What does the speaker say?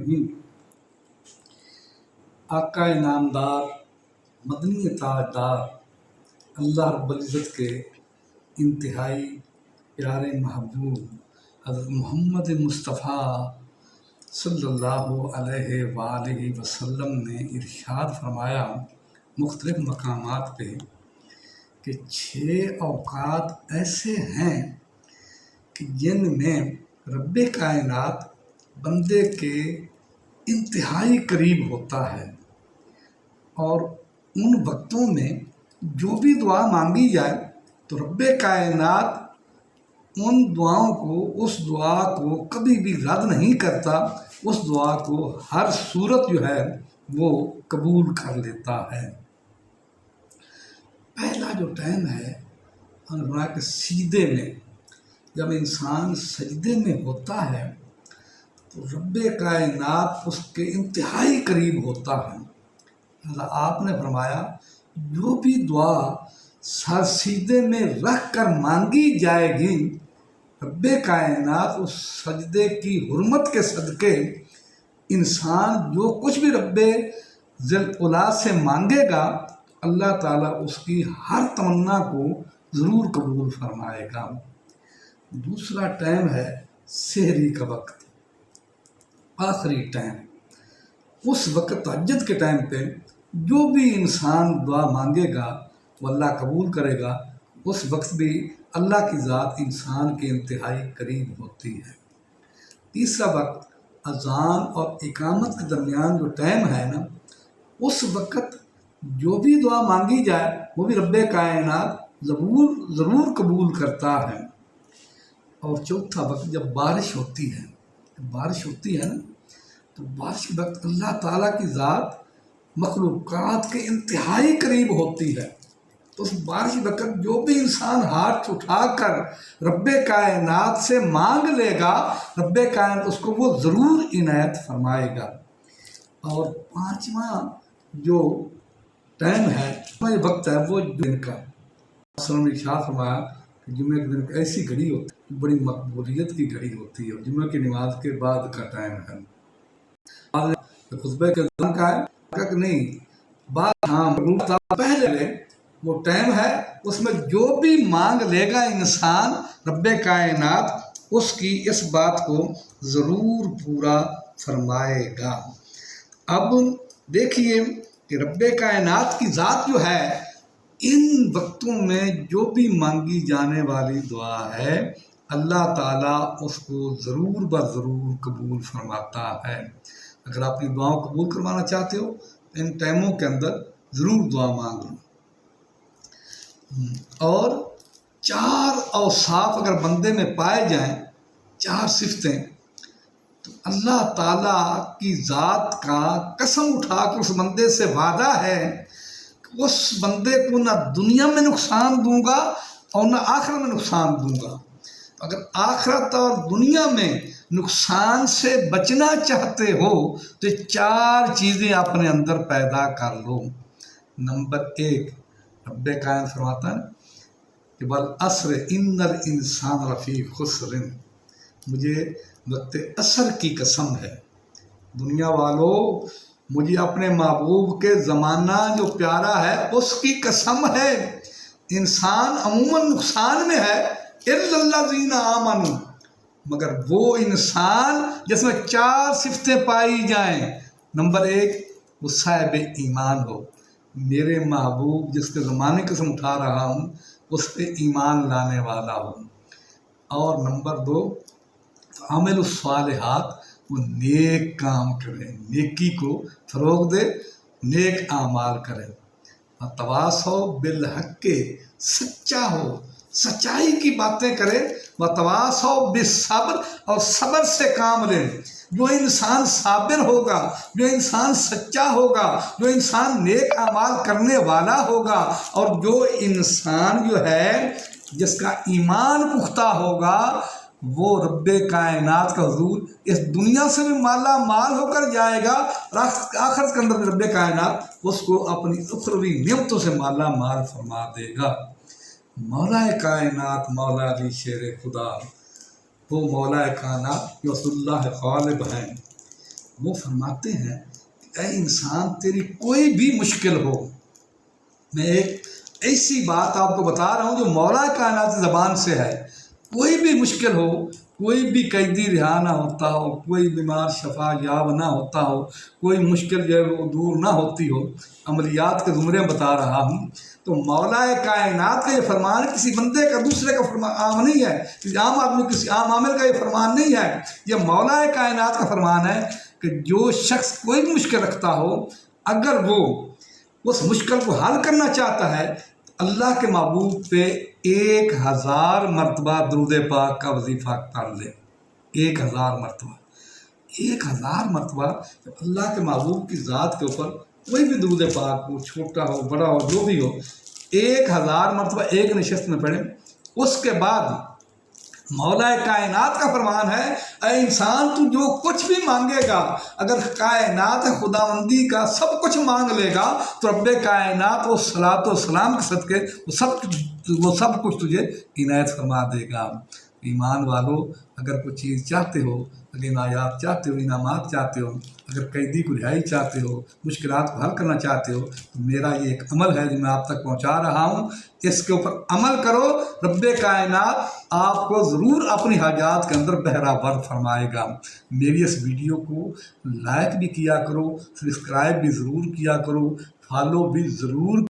الرحیم۔ آقا نامدار، مدنی تاجدار، اللہ رب العزت کے انتہائی پیارے محبوب حضرت محمد مصطفیٰ صلی اللہ علیہ وآلہ وسلم نے ارشاد فرمایا مختلف مقامات پہ کہ 6 اوقات ایسے ہیں کہ جن میں رب کائنات بندے کے انتہائی قریب ہوتا ہے، اور ان وقتوں میں جو بھی دعا مانگی جائے تو رب کائنات ان دعاؤں کو، اس دعا کو کبھی بھی رد نہیں کرتا، اس دعا کو ہر صورت جو ہے وہ قبول کر لیتا ہے۔ پہلا جو ٹائم ہے ہمارا کہ سجدے میں، جب انسان سجدے میں ہوتا ہے تو رب کائنات اس کے انتہائی قریب ہوتا ہے۔ آپ نے فرمایا جو بھی دعا سر سجدے میں رکھ کر مانگی جائے گی، رب کائنات اس سجدے کی حرمت کے صدقے انسان جو کچھ بھی رب ذی العلا سے مانگے گا، اللہ تعالیٰ اس کی ہر تمنا کو ضرور قبول فرمائے گا۔ دوسرا ٹائم ہے سحری کا وقت، آخری ٹائم۔ اس وقت تہجد کے ٹائم پہ جو بھی انسان دعا مانگے گا وہ اللہ قبول کرے گا۔ اس وقت بھی اللہ کی ذات انسان کے انتہائی قریب ہوتی ہے۔ تیسرا وقت اذان اور اقامت کے درمیان جو ٹائم ہے نا، اس وقت جو بھی دعا مانگی جائے وہ بھی رب کائنات ضرور قبول کرتا ہے۔ اور چوتھا وقت جب بارش ہوتی ہے، نا، تو بارش کے وقت اللہ تعالیٰ کی ذات مخلوقات کے انتہائی قریب ہوتی ہے۔ تو اس بارش وقت جو بھی انسان ہاتھ اٹھا کر رب کائنات سے مانگ لے گا، رب کائنات اس کو وہ ضرور عنایت فرمائے گا۔ اور پانچواں جو ٹائم ہے، یہ وقت ہے وہ دن کا۔ نے ارشاد فرمایا کہ جمعے کے دن ایسی گھڑی ہوتی ہے، بڑی مقبولیت کی گھڑی ہوتی ہے، جمعے کی نماز کے بعد کا ٹائم ہے۔ خطبے کے دن کا ہے کہ نہیں، پہلے وہ ٹائم ہے، اس میں جو بھی مانگ لے گا انسان، رب کائنات اس کی اس بات کو ضرور پورا فرمائے گا۔ اب دیکھیے کہ رب کائنات کی ذات جو ہے ان وقتوں میں جو بھی مانگی جانے والی دعا ہے، اللہ تعالیٰ اس کو ضرور ضرور قبول فرماتا ہے۔ اگر آپ اپنی دعاؤں کو قبول کروانا چاہتے ہو تو ان ٹائموں کے اندر ضرور دعا مانگ لو۔ اور 4 اوصاف اگر بندے میں پائے جائیں، 4 صفتیں، تو اللہ تعالیٰ کی ذات کا قسم اٹھا کر اس بندے سے وعدہ ہے کہ اس بندے کو نہ دنیا میں نقصان دوں گا اور نہ آخرت میں نقصان دوں گا۔ اگر آخرت اور دنیا میں نقصان سے بچنا چاہتے ہو تو 4 چیزیں اپنے اندر پیدا کر لو۔ نمبر 1، رب کائنات فرماتا ہے کہ والعصر ان الانسان لفی خسر، مجھے وقت عصر کی قسم ہے۔ دنیا والوں، مجھے اپنے محبوب کے زمانہ جو پیارا ہے اس کی قسم ہے، انسان عموماً نقصان میں ہے، الا الذین آمنوا، مگر وہ انسان جس میں 4 صفتیں پائی جائیں۔ نمبر 1، وہ صاحب ایمان ہو، میرے محبوب جس کے زمانے کی قسم اٹھا رہا ہوں اس پہ ایمان لانے والا ہوں۔ اور نمبر 2، عامل الصالحات، وہ نیک کام کرے، نیکی کو فروغ دے، نیک اعمال کرے۔ تواصوا بالحق، سچا ہو، سچائی کی باتیں کرے، وتواصوا بالصبر، اور صبر سے کام لے۔ جو انسان صابر ہوگا، جو انسان سچا ہوگا، جو انسان نیک اعمال کرنے والا ہوگا، اور جو انسان جو ہے جس کا ایمان پختہ ہوگا، وہ رب کائنات کا حضور اس دنیا سے بھی مالا مال ہو کر جائے گا، اور آخرت کے اندر بھی رب کائنات اس کو اپنی اخروی نعمتوں سے مالا مال فرما دے گا۔ مولا کائنات مولا علی شیر خدا، وہ مولا کائنات جو رسول اللہ غالب ہیں، وہ فرماتے ہیں کہ اے انسان تیری کوئی بھی مشکل ہو، میں ایک ایسی بات آپ کو بتا رہا ہوں جو مولا کائنات کی زبان سے ہے، کوئی بھی مشکل ہو، کوئی بھی قیدی رہا نہ ہوتا ہو، کوئی بیمار شفا یاب نہ ہوتا ہو، کوئی مشکل جو ہے وہ دور نہ ہوتی ہو، عملیات کے زمرے بتا رہا ہوں، تو مولا کائنات کا یہ فرمان کسی بندے کا دوسرے کا فرمان عام نہیں ہے، کسی عام آدمی کسی عام عامل کا یہ فرمان نہیں ہے، یہ مولا کائنات کا فرمان ہے کہ جو شخص کوئی بھی مشکل رکھتا ہو، اگر وہ اس مشکل کو حل کرنا چاہتا ہے تو اللہ کے محبوب پہ 1000 مرتبہ درود پاک کا وظیفہ کر لے، 1000 مرتبہ، 1000 مرتبہ جب اللہ کے محبوب کی ذات کے اوپر کوئی بھی درود پاک ہو، چھوٹا ہو بڑا ہو جو بھی ہو، 1000 مرتبہ ایک نشست میں پڑھیں، اس کے بعد مولا کائنات کا فرمان ہے اے انسان تو جو کچھ بھی مانگے گا، اگر کائنات خداوندی کا سب کچھ مانگ لے گا تو رب کائنات وہ صلاۃ و سلام کے صدقے وہ سب کچھ تجھے عنایت فرما دے گا۔ ایمان والو، اگر کوئی چیز چاہتے ہو، اگر عنایات چاہتے ہو، انعامات چاہتے ہو، اگر قیدی کو رہائی چاہتے ہو، مشکلات کو حل کرنا چاہتے ہو، تو میرا یہ ایک عمل ہے جو میں آپ تک پہنچا رہا ہوں، اس کے اوپر عمل کرو، رب کائنات آپ کو ضرور اپنی حاجات کے اندر بہرہ فرمائے گا۔ میری اس ویڈیو کو لائک بھی کیا کرو، سبسکرائب بھی ضرور کیا کرو، فالو بھی ضرور